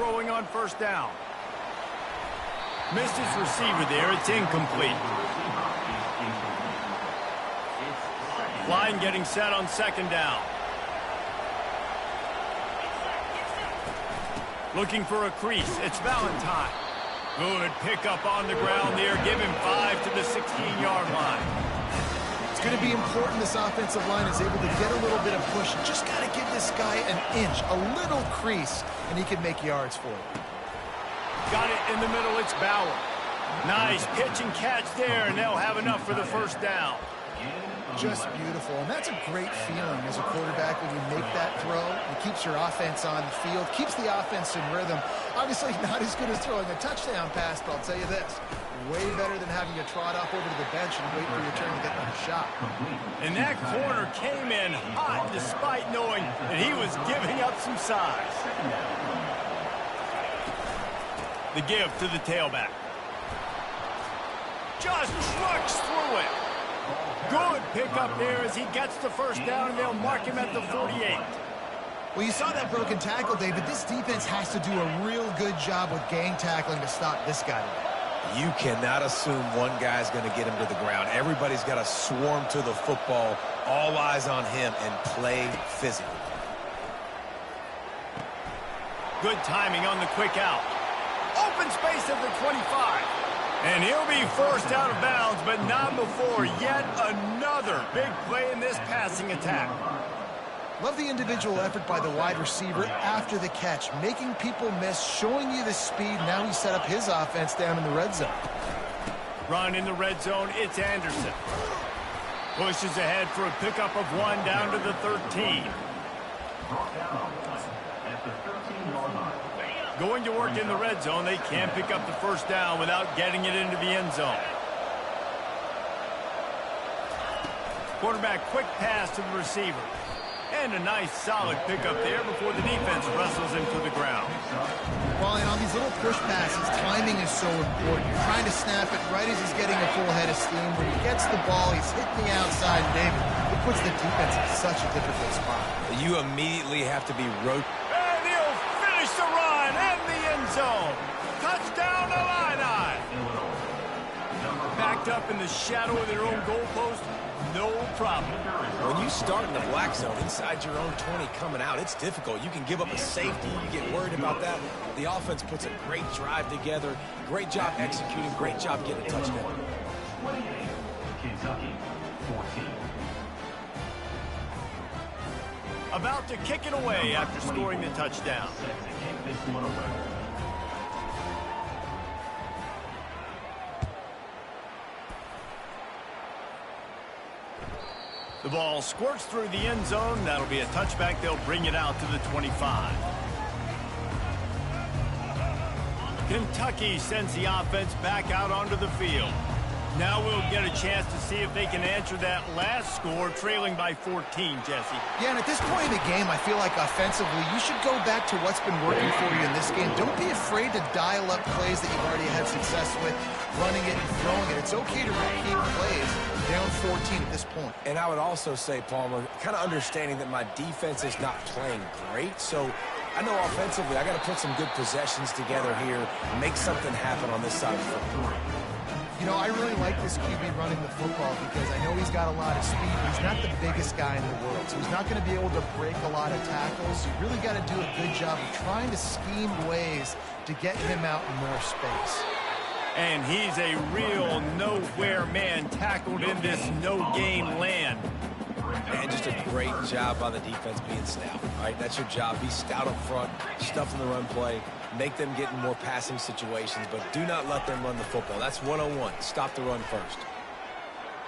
throwing on first down. Missed his receiver there. It's incomplete. Line getting set on second down. Looking for a crease. It's Valentine. Good pickup on the ground there. Give him 5 to the 16-yard line. It's going to be important this offensive line is able to get a little bit of push. Just got to give this guy an inch, a little crease, and he can make yards for it. Got it in the middle. It's Bauer. Nice pitch and catch there, and they'll have enough for the first down. Just beautiful, and that's a great feeling as a quarterback when you make that throw. It keeps your offense on the field, keeps the offense in rhythm. Obviously not as good as throwing a touchdown pass, but I'll tell you this, way better than having you trot off over to the bench and wait for your turn to get another shot. And that corner came in hot despite knowing that he was giving up some size. The give to the tailback. Just trucks through it. Good pickup there as he gets the first down, and they'll mark him at the 48. Well, you saw that broken tackle, David. This defense has to do a real good job with gang tackling to stop this guy. You cannot assume one guy's going to get him to the ground. Everybody's got to swarm to the football, all eyes on him, and play physically. Good timing on the quick out. Open space at the 25. And he'll be forced out of bounds, but not before yet another big play in this passing attack. Love the individual effort by the wide receiver after the catch, making people miss, showing you the speed. Now he set up his offense down in the red zone. Run in the red zone, it's Anderson. Pushes ahead for a pickup of 1 down to the 13. Going to work in the red zone, they can't pick up the first down without getting it into the end zone. Quarterback quick pass to the receiver. And a nice solid pickup there before the defense wrestles him to the ground. Well, and on these little push passes, timing is so important. You're trying to snap it right as he's getting a full head of steam. When he gets the ball, he's hitting the outside, David. It puts the defense in such a difficult spot. You immediately have to be And he'll finish the run in the end zone. Touchdown, Illini. Backed up in the shadow of their own goalpost, no problem. When you start in the black zone inside your own 20 coming out, it's difficult. You can give up a safety. You get worried about that. The offense puts a great drive together. Great job executing. Great job getting a touchdown. 28, Kentucky, 14. About to kick it away after scoring the touchdown. The ball squirts through the end zone. That'll be a touchback. They'll bring it out to the 25. Kentucky sends the offense back out onto the field. Now we'll get a chance to see if they can answer that last score, trailing by 14, Jesse. Yeah, and at this point in the game, I feel like offensively, you should go back to what's been working for you in this game. Don't be afraid to dial up plays that you've already had success with, running it and throwing it. It's okay to repeat plays down 14 at this point. And I would also say, Palmer, kind of understanding that my defense is not playing great, so I know offensively I got to put some good possessions together here, make something happen on this side of the football. You know, I really like this QB running the football because I know he's got a lot of speed, but he's not the biggest guy in the world, so he's not going to be able to break a lot of tackles. You really got to do a good job of trying to scheme ways to get him out in more space. And he's a real nowhere man tackled in this no-game land. And just a great job by the defense being stout. All right, that's your job. Be stout up front, stuff in the run play, make them get in more passing situations, but do not let them run the football. That's 101. Stop the run first.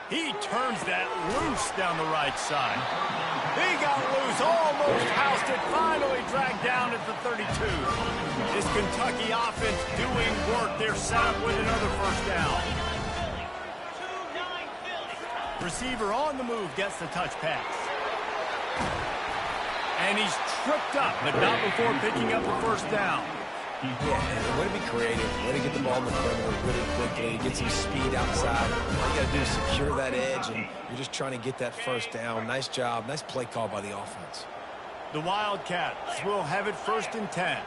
He turns that loose down the right side. He got loose, almost housed it, finally dragged down at the 32. This Kentucky offense doing work. They're set up with another first down. Receiver on the move gets the touch pass. And he's tripped up, but not before picking up the first down. Yeah, way to be creative, way to get the ball in the perimeter really quickly, get some speed outside. All you got to do is secure that edge, and you're just trying to get that first down. Nice job, nice play call by the offense. The Wildcats will have it 1st and 10.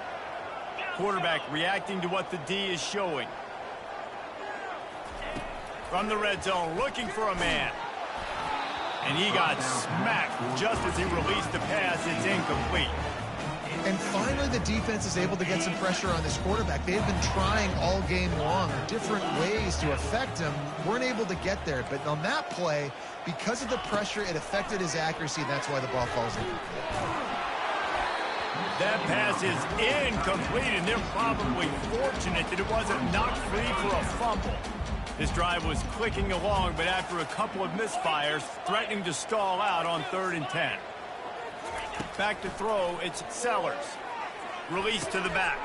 Quarterback reacting to what the D is showing. From the red zone, looking for a man. And he got smacked just as he released the pass. It's incomplete. And finally, the defense is able to get some pressure on this quarterback. They have been trying all game long different ways to affect him. Weren't able to get there. But on that play, because of the pressure, it affected his accuracy, and that's why the ball falls in. That pass is incomplete, and they're probably fortunate that it wasn't knocked free for a fumble. This drive was clicking along, but after a couple of misfires, threatening to stall out on 3rd and 10. Back to throw, it's Sellers. Release to the back.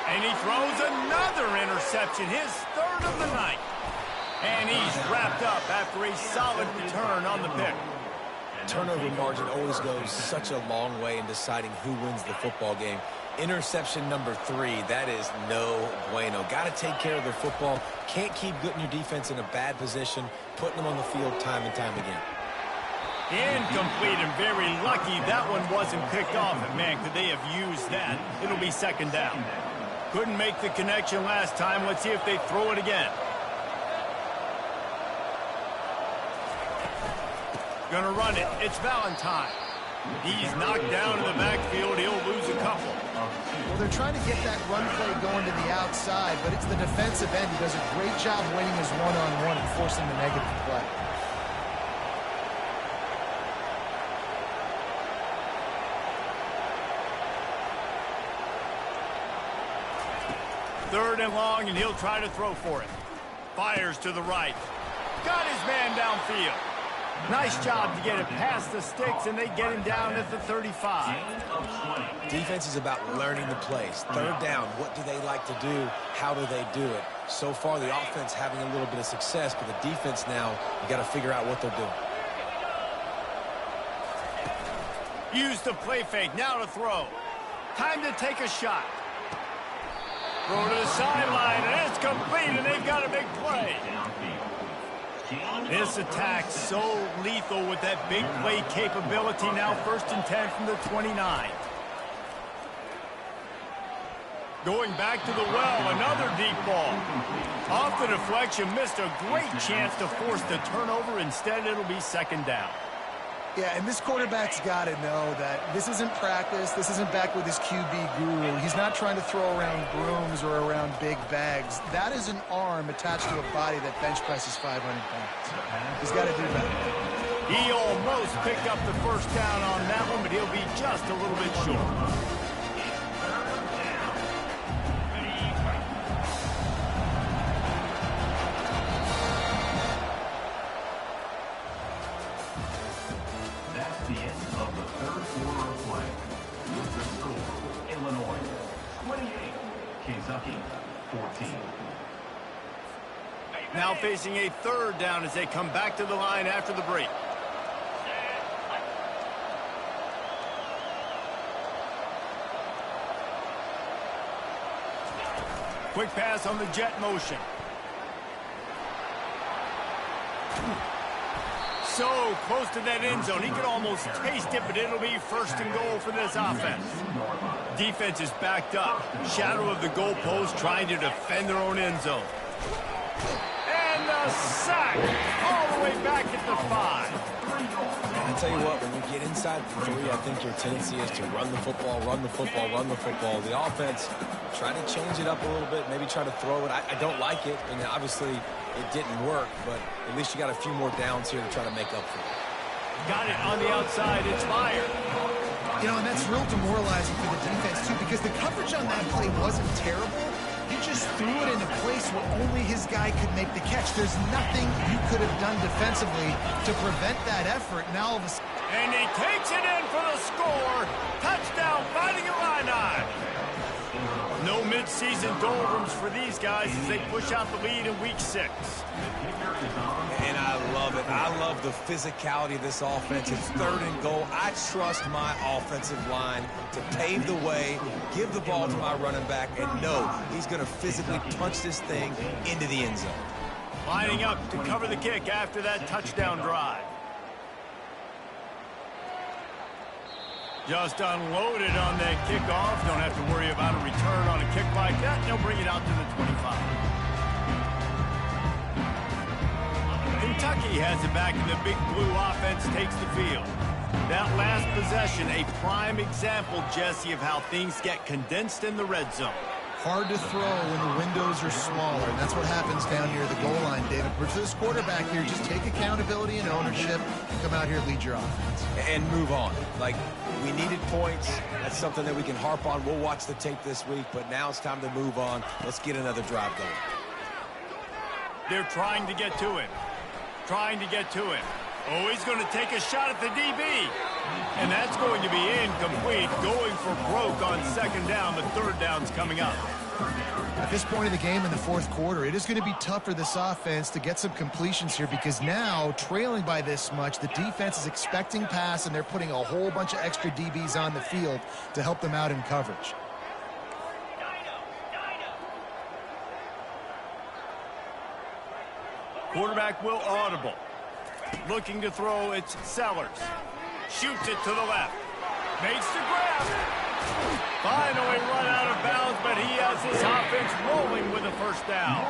And he throws another interception, his 3rd of the night. And he's wrapped up after a solid return on the pick. Turnover margin always goes such a long way in deciding who wins the football game. Interception number 3, that is no bueno. Got to take care of the football. Can't keep putting your defense in a bad position, putting them on the field time and time again. Incomplete, and very lucky that one wasn't picked off. And man, could they have used that? It'll be 2nd down. Couldn't make the connection last time. Let's see if they throw it again. Gonna run it. It's Valentine. He's knocked down in the backfield. He'll lose a couple. Well, they're trying to get that run play going to the outside, but it's the defensive end who does a great job winning his one-on-one and forcing the negative play. Third and long, and he'll try to throw for it. Fires to the right. Got his man downfield. Nice job to get it past the sticks, and they get him down at the 35. Defense is about learning the plays. 3rd down, what do they like to do? How do they do it? So far, the offense having a little bit of success, but the defense now, you got to figure out what they're doing. Use the play fake, now to throw. Time to take a shot. Throw to the sideline, and it's complete, and they've got a big play. This attack so lethal with that big play capability. Now 1st and 10 from the 29. Going back to the well, another deep ball. Off the deflection, missed a great chance to force the turnover. Instead, it'll be 2nd down. Yeah, and this quarterback's got to know that this isn't practice. This isn't back with his QB guru. He's not trying to throw around brooms or around big bags. That is an arm attached to a body that bench presses 500 pounds. He's got to do better. He almost picked up the 1st down on that one, but he'll be just a little bit short. The end of the 3rd quarter of play. With the score, Illinois 28, Kentucky 14. Now facing a 3rd down as they come back to the line after the break. Quick pass on the jet motion. So close to that end zone. He could almost taste it, but it'll be 1st and goal for this offense. Defense is backed up. Shadow of the goalpost, trying to defend their own end zone. And the sack all the way back at the 5. I tell you what, when you get inside the 3, I think your tendency is to run the football, run the football, run the football. The offense, try to change it up a little bit, maybe try to throw it. I don't like it, and obviously it didn't work, but at least you got a few more downs here to try to make up for it. Got it on the outside. It's fired. You know, and that's real demoralizing for the defense, too, because the coverage on that play wasn't terrible. He just threw it in a place where only his guy could make the catch. There's nothing you could have done defensively to prevent that effort. Now all of a sudden... And he takes it in for the score. Touchdown, Fighting Illini. No mid-season doldrums for these guys as they push out the lead in Week 6. And I love it. I love the physicality of this offense. It's 3rd and goal. I trust my offensive line to pave the way, give the ball to my running back, and know he's going to physically punch this thing into the end zone. Lining up to cover the kick after that touchdown drive. Just unloaded on that kickoff. Don't have to worry about a return on a kick like that. They'll bring it out to the 25. Kentucky has it back, and the Big Blue offense takes the field. That last possession, a prime example, Jesse, of how things get condensed in the red zone. Hard to throw when the windows are smaller, and that's what happens down near the goal line, David. But for this quarterback here, just take accountability and ownership. Come out here, lead your offense. And move on. Like, we needed points. That's something that we can harp on. We'll watch the tape this week, but now it's time to move on. Let's get another drive going. They're trying to get to him. Trying to get to him. Oh, he's going to take a shot at the DB. And that's going to be incomplete. Going for broke on second down, but third down's coming up. At this point of the game in the fourth quarter, it is going to be tough for this offense to get some completions here because now, trailing by this much, the defense is expecting pass, and they're putting a whole bunch of extra DBs on the field to help them out in coverage. Quarterback will audible. Looking to throw, it's Sellers. Shoots it to the left. Makes the grab. Finally run out of bounds, but he has his offense rolling with a first down.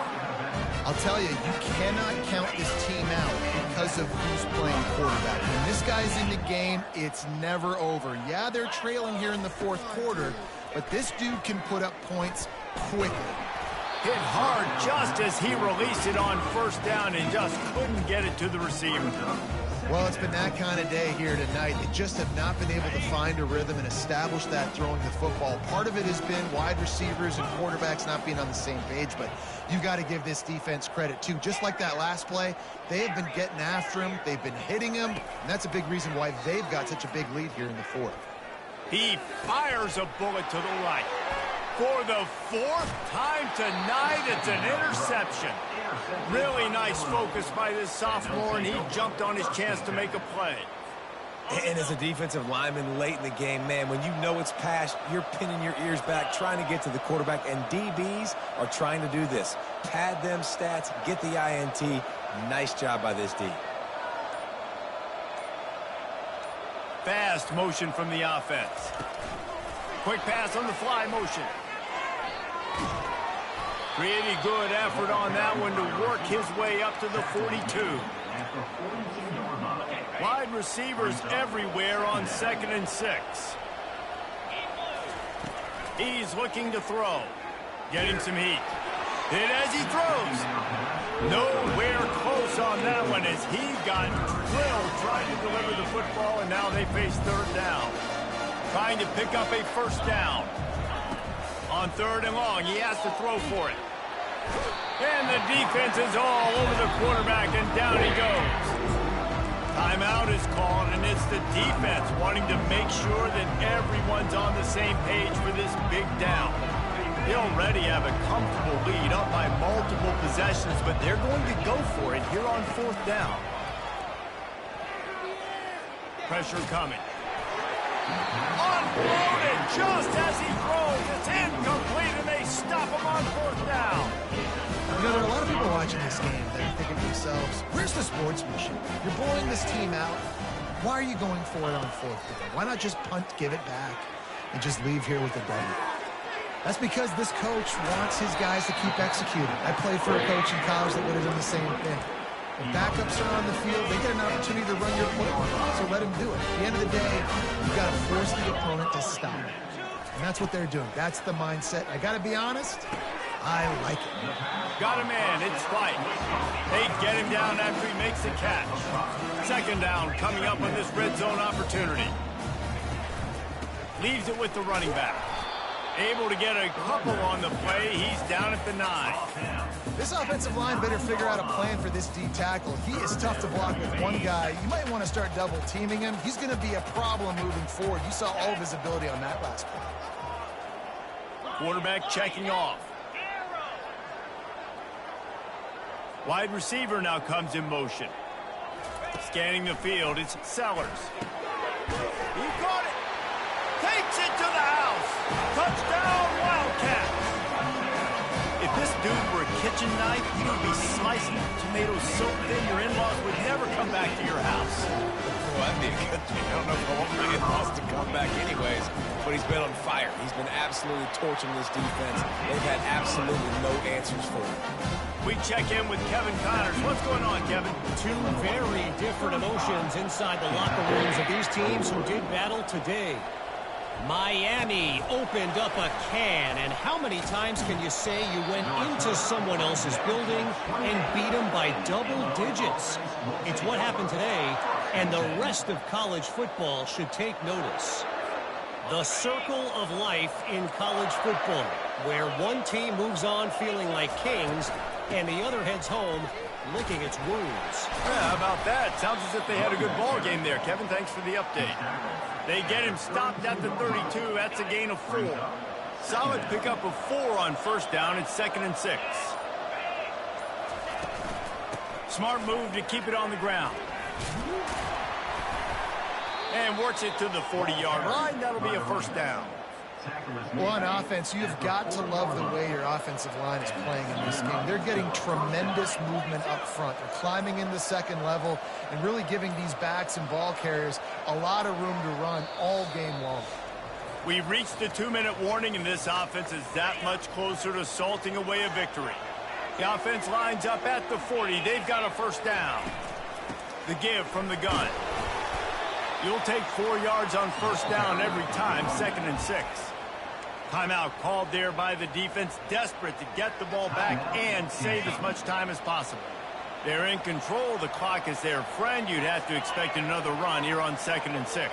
I'll tell you, you cannot count this team out because of who's playing quarterback. When this guy's in the game, it's never over. Yeah, they're trailing here in the fourth quarter, but this dude can put up points quickly. Hit hard just as he released it on first down and just couldn't get it to the receiver. Well, it's been that kind of day here tonight. They just have not been able to find a rhythm and establish that throwing the football. Part of it has been wide receivers and quarterbacks not being on the same page, but you've got to give this defense credit too. Just like that last play, they have been getting after him. They've been hitting him, and that's a big reason why they've got such a big lead here in the fourth. He fires a bullet to the right. For the fourth time tonight, it's an interception. Really nice focus by this sophomore, and he jumped on his chance to make a play. And as a defensive lineman late in the game, man, when you know it's past, you're pinning your ears back, trying to get to the quarterback, and DBs are trying to do this. Pad them stats, get the INT. Nice job by this D. Fast motion from the offense. Quick pass on the fly motion. Pretty good effort on that one to work his way up to the 42. Wide receivers everywhere on 2nd and 6. He's looking to throw. Getting some heat. Hit as he throws. Nowhere close on that one as he got drilled trying to deliver the football, and now they face third down. Trying to pick up a first down. On 3rd and long, he has to throw for it. And the defense is all over the quarterback, and down he goes. Timeout is called, and it's the defense wanting to make sure that everyone's on the same page for this big down. They already have a comfortable lead up by multiple possessions, but they're going to go for it here on 4th down. Pressure coming. Unloaded just as he throws. It's incomplete, and they stop him on 4th down. You know, there are a lot of people watching this game that are thinking to themselves, where's the sportsmanship? You're blowing this team out. Why are you going for it on 4th down? Why not just punt, give it back, and just leave here with a W? That's because this coach wants his guys to keep executing. I played for a coach in college that would have done the same thing. If backups are on the field, they get an opportunity to run your playbook, so let them do it. At the end of the day, you've got to force the opponent to stop. And that's what they're doing. That's the mindset. I got to be honest, I like it. Got a man, it's fight. They get him down after he makes the catch. 2nd down coming up on this red zone opportunity. Leaves it with the running back. Able to get a couple on the play. He's down at the 9. This offensive line better figure out a plan for this D tackle. He is tough to block with one guy. You might want to start double teaming him. He's going to be a problem moving forward. You saw all of his ability on that last play. Quarterback checking off. Wide receiver now comes in motion. Scanning the field, it's Sellers. He caught it. Takes it to the house. Touchdown, Wildcats. If this dude were a kid kitchen knife, you would be slicing tomatoes so thin your in-laws would never come back to your house. Well, that'd be a good thing. I don't know if I want my in-laws to come back anyways, but he's been on fire. He's been absolutely torching this defense. They've had absolutely no answers for him. We check in with Kevin Connors. What's going on, Kevin? Two very different emotions inside the locker rooms of these teams who did battle today. Miami opened up a can, and how many times can you say you went into someone else's building and beat them by double digits? It's what happened today, and the rest of college football should take notice. The circle of life in college football, where one team moves on feeling like kings, and the other heads home licking its wounds. Yeah, how about that? Sounds as if they had a good ball game there. Kevin, thanks for the update. They get him stopped at the 32. That's a gain of 4. Solid pickup of 4 on first down. It's 2nd and 6. Smart move to keep it on the ground. And works it to the 40-yard line. That'll be a first down. Well, on offense, you've got to love the way your offensive line is playing in this game. They're getting tremendous movement up front. They're climbing in the second level and really giving these backs and ball carriers a lot of room to run all game long. We've reached the 2-minute warning, and this offense is that much closer to salting away a victory. The offense lines up at the 40. They've got a first down. The give from the gun. You'll take 4 yards on first down every time, 2nd and 6. Timeout called there by the defense, desperate to get the ball back and save as much time as possible. They're in control. The clock is their friend. You'd have to expect another run here on 2nd and 6.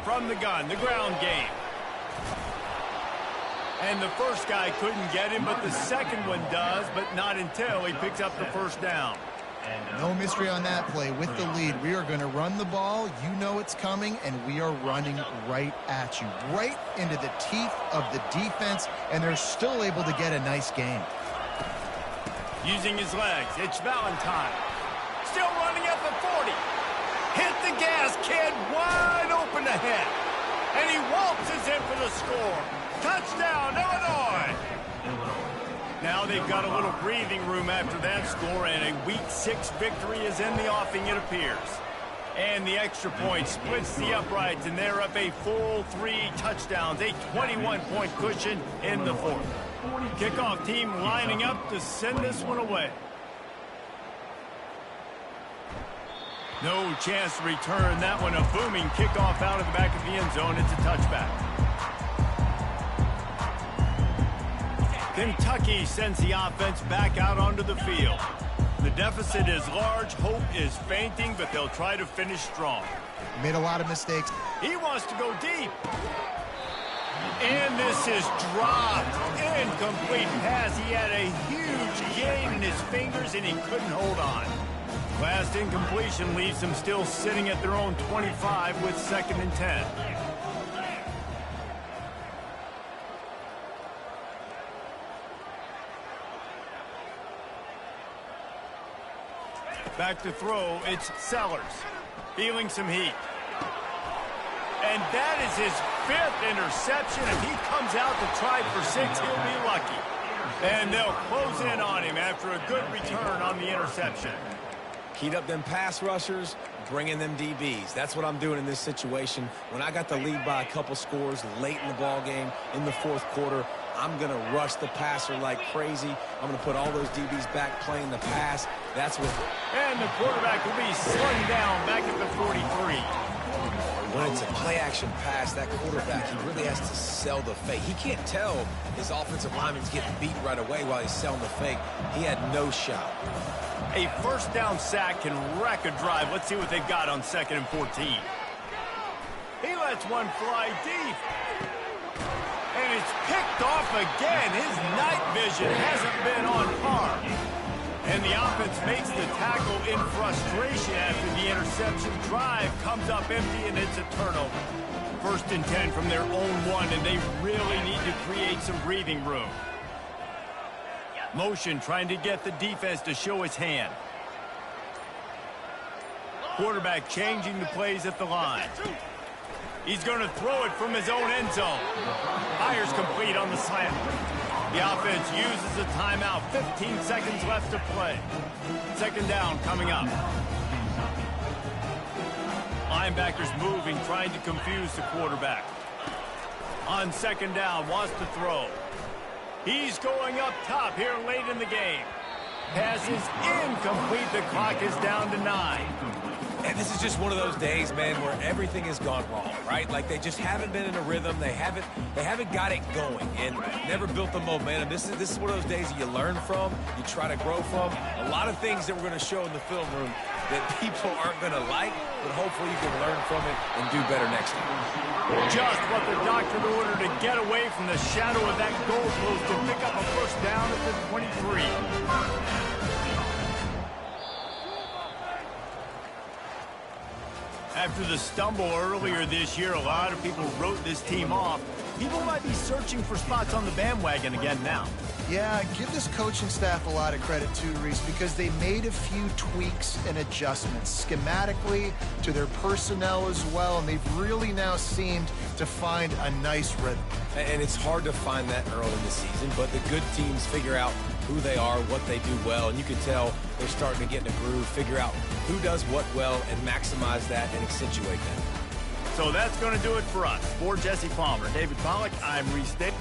From the gun, the ground game. And the first guy couldn't get him, but the second one does, but not until he picks up the first down. No mystery on that play. With the lead, we are going to run the ball. You know it's coming, and we are running right at you, right into the teeth of the defense, and they're still able to get a nice game. Using his legs, it's Valentine. Still running at the 40. Hit the gas, kid, wide open ahead. And he waltzes in for the score. Touchdown, Illinois! Now they've got a little breathing room after that score, and a Week 6 victory is in the offing, it appears. And the extra point splits the uprights, and they're up a full 3 touchdowns, a 21-point cushion in the 4th. Kickoff team lining up to send this one away. No chance to return that one. A booming kickoff out of the back of the end zone. It's a touchback. Kentucky sends the offense back out onto the field. The deficit is large. Hope is fainting, but they'll try to finish strong. Made a lot of mistakes. He wants to go deep. And this is dropped. Incomplete pass. He had a huge gain in his fingers, and he couldn't hold on. Last incompletion leaves them still sitting at their own 25 with 2nd and 10. Back to throw, it's Sellers. Feeling some heat. And that is his 5th interception. If he comes out to try for 6, he'll be lucky. And they'll close in on him after a good return on the interception. Keyed up them pass rushers, bringing them DBs. That's what I'm doing in this situation. When I got the lead by a couple scores late in the ball game in the 4th quarter, I'm going to rush the passer like crazy. I'm going to put all those DBs back playing the pass. That's what... And the quarterback will be slung down back at the 43. When it's a play-action pass, that quarterback, he really has to sell the fake. He can't tell his offensive lineman's getting beat right away while he's selling the fake. He had no shot. A first down sack can wreck a drive. Let's see what they've got on 2nd and 14. He lets one fly deep. And it's picked off again. His night vision hasn't been on par. And the offense makes the tackle in frustration after the interception. Drive comes up empty, and it's a turnover. 1st and 10 from their own 1, and they really need to create some breathing room. Motion trying to get the defense to show his hand. Quarterback changing the plays at the line. He's going to throw it from his own end zone. Fires complete on the slant. The offense uses a timeout. 15 seconds left to play. Second down coming up. Linebackers moving, trying to confuse the quarterback. On second down, wants to throw. He's going up top here late in the game. Pass is incomplete. The clock is down to 9. And this is just one of those days, man, where everything has gone wrong, right? Like they just haven't been in a rhythm. They haven't got it going and never built the momentum. This is one of those days that you learn from, you try to grow from. A lot of things that we're going to show in the film room that people aren't going to like, but hopefully you can learn from it and do better next time. Just what the doctor ordered to get away from the shadow of that goalpost and pick up a first down at the 23. After the stumble earlier this year, a lot of people wrote this team off. People might be searching for spots on the bandwagon again now. Yeah, give this coaching staff a lot of credit too, Reese, because they made a few tweaks and adjustments schematically to their personnel as well, and they've really now seemed to find a nice rhythm. And it's hard to find that early in the season, but the good teams figure out who they are, what they do well, and you can tell they're starting to get in a groove, figure out who does what well, and maximize that and accentuate that. So that's going to do it for us. For Jesse Palmer, David Pollack, I'm Reese Davis.